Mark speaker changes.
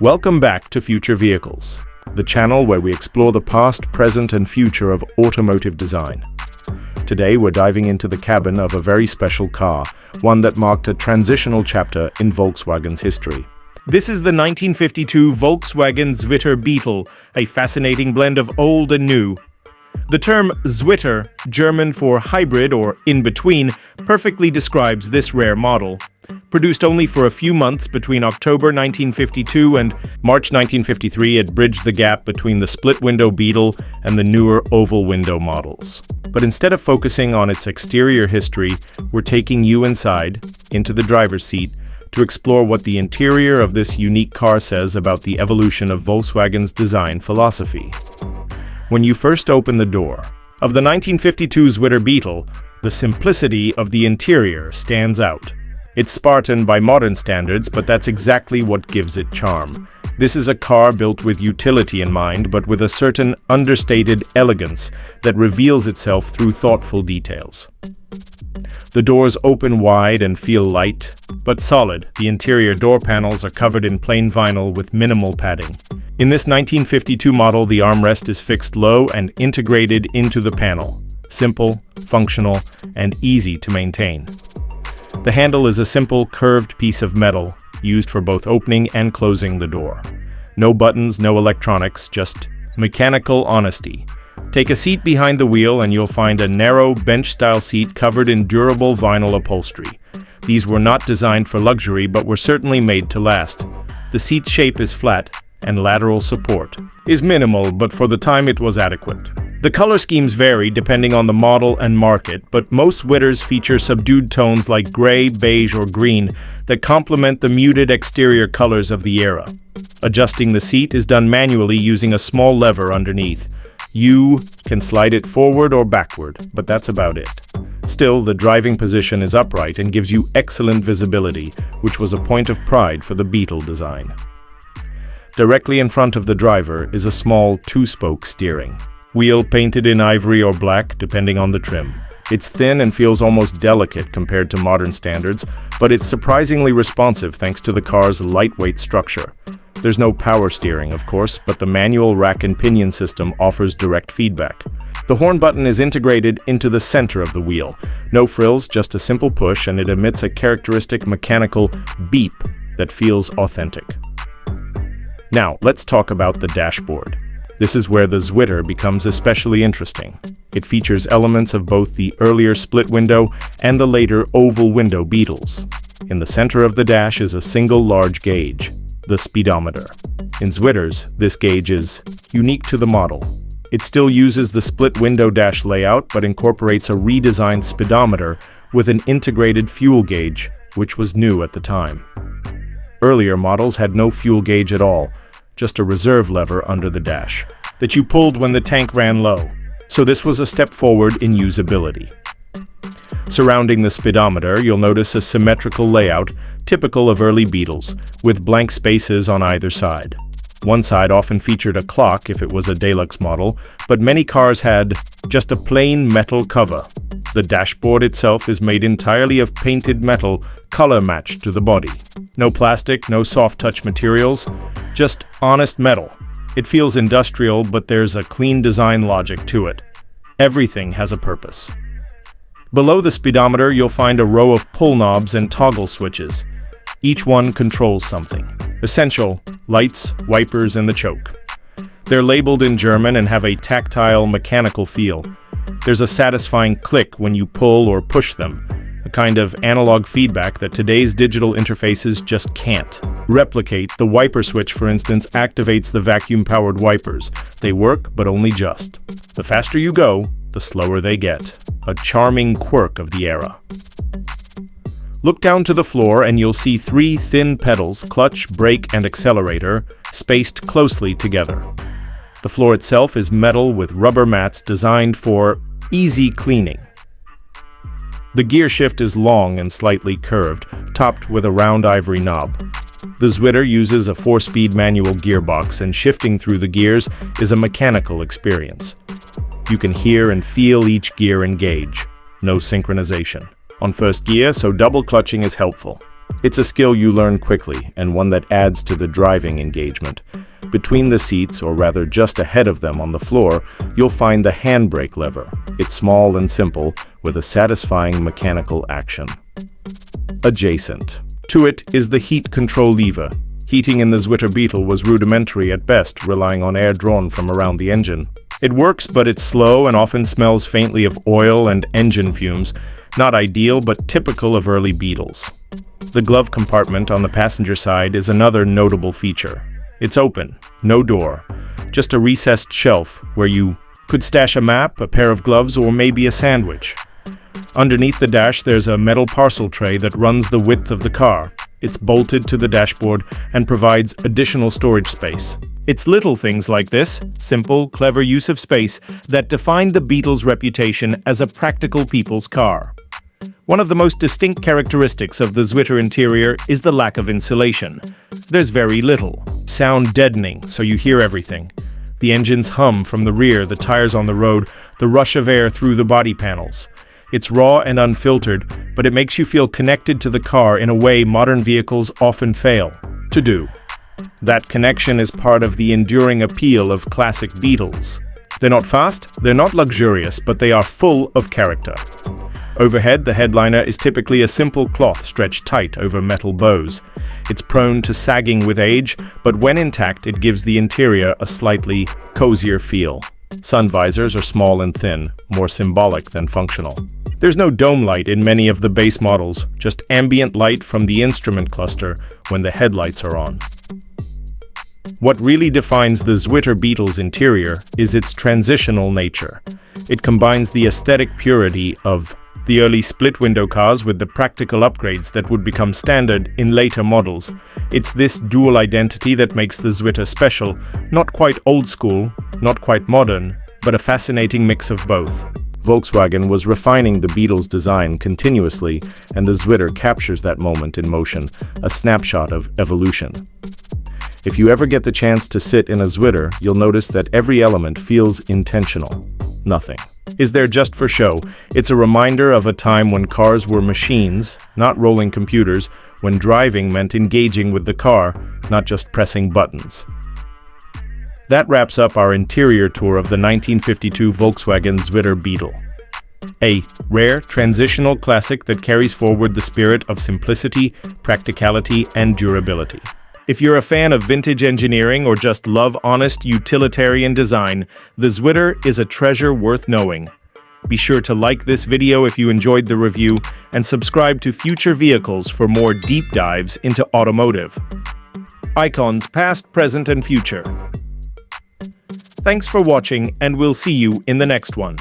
Speaker 1: Welcome back to Future Vehicles, the channel where we explore the past, present, and future of automotive design. Today we're diving into the cabin of a very special car, one that marked a transitional chapter in Volkswagen's history. This is the 1952 Volkswagen Zwitter Beetle, a fascinating blend of old and new. The term Zwitter, German for hybrid or in-between, perfectly describes this rare model. Produced only for a few months between October 1952 and March 1953, it bridged the gap between the split-window Beetle and the newer oval-window models. But instead of focusing on its exterior history, we're taking you inside, into the driver's seat, to explore what the interior of this unique car says about the evolution of Volkswagen's design philosophy. When you first open the door of the 1952 Zwitter Beetle, the simplicity of the interior stands out. It's Spartan by modern standards, but that's exactly what gives it charm. This is a car built with utility in mind, but with a certain understated elegance that reveals itself through thoughtful details. The doors open wide and feel light, but solid. The interior door panels are covered in plain vinyl with minimal padding. In this 1952 model, the armrest is fixed low and integrated into the panel. Simple, functional, and easy to maintain. The handle is a simple, curved piece of metal, used for both opening and closing the door. No buttons, no electronics, just mechanical honesty. Take a seat behind the wheel and you'll find a narrow, bench-style seat covered in durable vinyl upholstery. These were not designed for luxury, but were certainly made to last. The seat's shape is flat, and lateral support is minimal, but for the time it was adequate. The color schemes vary depending on the model and market, but most Zwitters feature subdued tones like gray, beige, or green that complement the muted exterior colors of the era. Adjusting the seat is done manually using a small lever underneath. You can slide it forward or backward, but that's about it. Still, the driving position is upright and gives you excellent visibility, which was a point of pride for the Beetle design. Directly in front of the driver is a small two-spoke steering wheel painted in ivory or black, depending on the trim. It's thin and feels almost delicate compared to modern standards, but it's surprisingly responsive thanks to the car's lightweight structure. There's no power steering, of course, but the manual rack and pinion system offers direct feedback. The horn button is integrated into the center of the wheel. No frills, just a simple push, and it emits a characteristic mechanical beep that feels authentic. Now, let's talk about the dashboard. This is where the Zwitter becomes especially interesting. It features elements of both the earlier split window and the later oval window Beetles. In the center of the dash is a single large gauge, the speedometer. In Zwitters, this gauge is unique to the model. It still uses the split window dash layout, but incorporates a redesigned speedometer with an integrated fuel gauge, which was new at the time. Earlier models had no fuel gauge at all, just a reserve lever under the dash that you pulled when the tank ran low. So this was a step forward in usability. Surrounding the speedometer, you'll notice a symmetrical layout typical of early Beetles, with blank spaces on either side. One side often featured a clock if it was a deluxe model, but many cars had just a plain metal cover. The dashboard itself is made entirely of painted metal, color-matched to the body. No plastic, no soft-touch materials, just honest metal. It feels industrial, but there's a clean design logic to it. Everything has a purpose. Below the speedometer, you'll find a row of pull knobs and toggle switches. Each one controls something. Essential: lights, wipers, and the choke. They're labeled in German and have a tactile, mechanical feel. There's a satisfying click when you pull or push them, a kind of analog feedback that today's digital interfaces just can't replicate. The wiper switch, for instance, activates the vacuum-powered wipers. They work, but only just. The faster you go, the slower they get. A charming quirk of the era. Look down to the floor and you'll see 3 thin pedals, clutch, brake, and accelerator, spaced closely together. The floor itself is metal with rubber mats designed for easy cleaning. The gear shift is long and slightly curved, topped with a round ivory knob. The Zwitter uses a 4-speed manual gearbox, and shifting through the gears is a mechanical experience. You can hear and feel each gear engage. No synchronization on first gear, so double clutching is helpful. It's a skill you learn quickly, and one that adds to the driving engagement. Between the seats, or rather just ahead of them on the floor, you'll find the handbrake lever. It's small and simple, with a satisfying mechanical action. Adjacent to it is the heat control lever. Heating in the Zwitter Beetle was rudimentary at best, relying on air drawn from around the engine. It works, but it's slow and often smells faintly of oil and engine fumes. Not ideal, but typical of early Beetles. The glove compartment on the passenger side is another notable feature. It's open, no door, just a recessed shelf where you could stash a map, a pair of gloves, or maybe a sandwich. Underneath the dash, there's a metal parcel tray that runs the width of the car. It's bolted to the dashboard and provides additional storage space. It's little things like this, simple, clever use of space, that define the Beetle's reputation as a practical people's car. One of the most distinct characteristics of the Zwitter interior is the lack of insulation. There's very little. Sound deadening, so you hear everything. The engine's hum from the rear, the tires on the road, the rush of air through the body panels. It's raw and unfiltered, but it makes you feel connected to the car in a way modern vehicles often fail to do. That connection is part of the enduring appeal of classic Beetles. They're not fast, they're not luxurious, but they are full of character. Overhead, the headliner is typically a simple cloth stretched tight over metal bows. It's prone to sagging with age, but when intact, it gives the interior a slightly cozier feel. Sun visors are small and thin, more symbolic than functional. There's no dome light in many of the base models, just ambient light from the instrument cluster when the headlights are on. What really defines the Zwitter Beetle's interior is its transitional nature. It combines the aesthetic purity of the early split-window cars with the practical upgrades that would become standard in later models. It's this dual identity that makes the Zwitter special, not quite old school, not quite modern, but a fascinating mix of both. Volkswagen was refining the Beetle's design continuously, and the Zwitter captures that moment in motion, a snapshot of evolution. If you ever get the chance to sit in a Zwitter, you'll notice that every element feels intentional. Nothing is there just for show. It's a reminder of a time when cars were machines, not rolling computers, when driving meant engaging with the car, not just pressing buttons. That wraps up our interior tour of the 1952 Volkswagen Zwitter Beetle. A rare, transitional classic that carries forward the spirit of simplicity, practicality, and durability. If you're a fan of vintage engineering or just love honest, utilitarian design, the Zwitter is a treasure worth knowing. Be sure to like this video if you enjoyed the review, and subscribe to Future Vehicles for more deep dives into automotive. Icons past, present, and future. Thanks for watching, and we'll see you in the next one.